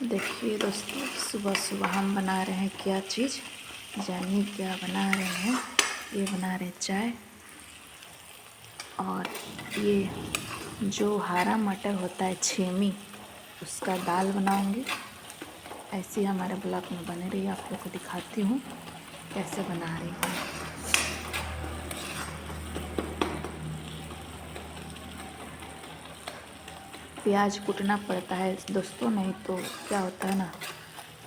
देखिए दोस्तों, सुबह सुबह हम बना रहे हैं क्या चीज़, जानिए क्या बना रहे हैं। ये बना रहे हैं चाय, और ये जो हरा मटर होता है छेमी, उसका दाल बनाऊंगी। ऐसे ही हमारे ब्लॉग में बने रही, आप लोग को दिखाती हूँ कैसे बना रही हूँ। प्याज कूटना पड़ता है दोस्तों, नहीं तो क्या होता है ना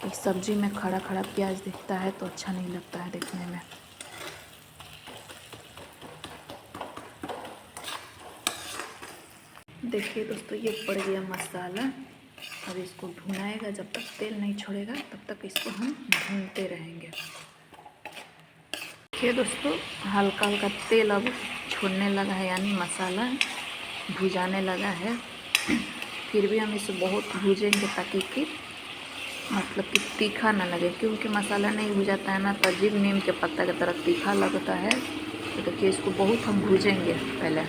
कि सब्जी में खड़ा खड़ा प्याज दिखता है तो अच्छा नहीं लगता है देखने में। देखिए दोस्तों, ये पड़ गया मसाला। अब इसको भुनाएगा, जब तक तेल नहीं छोड़ेगा तब तक इसको हम भूनते रहेंगे। देखिए दोस्तों, हल्का हल्का तेल अब छोड़ने लगा है, यानी मसाला भुजाने लगा है। फिर भी हम इसे बहुत भूजेंगे ताकि कि मतलब कि तीखा ना लगे, क्योंकि मसाला नहीं भुजाता है ना तो अजीब नीम के पत्ता की तरह तीखा लगता है। तो देखिए, इसको बहुत हम भूजेंगे पहले।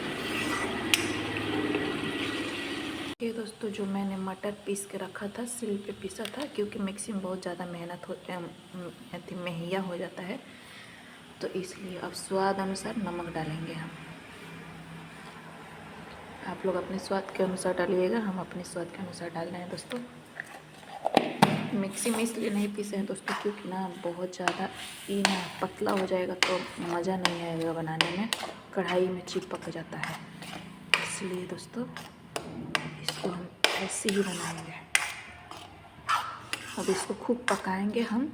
ये दोस्तों, जो मैंने मटर पीस के रखा था, सिल पे पीसा था, क्योंकि मिक्सी में बहुत ज़्यादा मेहनत होती मेहिया हो जाता है, तो इसलिए अब स्वाद अनुसार नमक डालेंगे हम। आप लोग अपने स्वाद के अनुसार डालिएगा, हम अपने स्वाद के अनुसार डाल रहे हैं दोस्तों। मिक्सी में इसलिए नहीं पीसे हैं दोस्तों, क्योंकि ना बहुत ज़्यादा ये ना पतला हो जाएगा तो मज़ा नहीं आएगा बनाने में, कढ़ाई में चिपक जाता है। इसलिए दोस्तों इसको हम ऐसे ही बनाएंगे। अब इसको खूब पकाएंगे हम,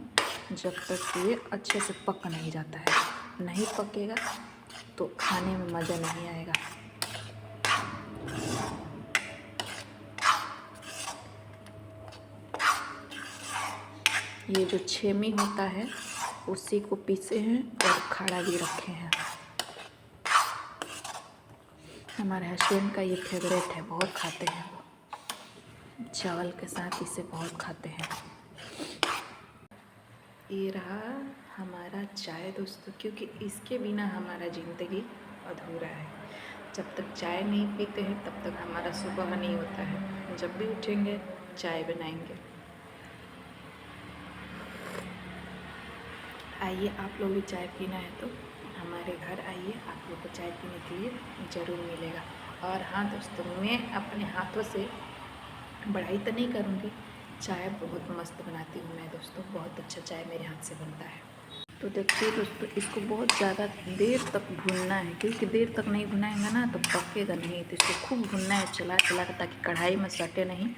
जब तक ये अच्छे से पक नहीं जाता है। नहीं पकेगा तो खाने में मज़ा नहीं आएगा। ये जो छेमी होता है उसी को पीसे हैं और खड़ा भी रखे हैं। हमारे हस्बैंड का ये फेवरेट है, बहुत खाते हैं वो, चावल के साथ इसे बहुत खाते हैं। ये रहा हमारा चाय दोस्तों, क्योंकि इसके बिना हमारा ज़िंदगी अधूरा है। जब तक चाय नहीं पीते हैं तब तक हमारा सुबह नहीं होता है। जब भी उठेंगे चाय बनाएंगे। आइए, आप लोग भी चाय पीना है तो हमारे घर आइए, आप लोग को चाय पीने के लिए ज़रूर मिलेगा। और हाँ दोस्तों, मैं अपने हाथों से बढ़ाई तो नहीं करूँगी, चाय बहुत मस्त बनाती हूँ मैं दोस्तों, बहुत अच्छा चाय मेरे हाथ से बनता है। तो देखिए दोस्तों, इसको बहुत ज़्यादा देर तक भूनना है, क्योंकि देर तक नहीं भुनाएंगे ना तो पकेगा नहीं। तो इसको खूब भूनना है चला चला कर, ताकि कढ़ाई में सटे नहीं।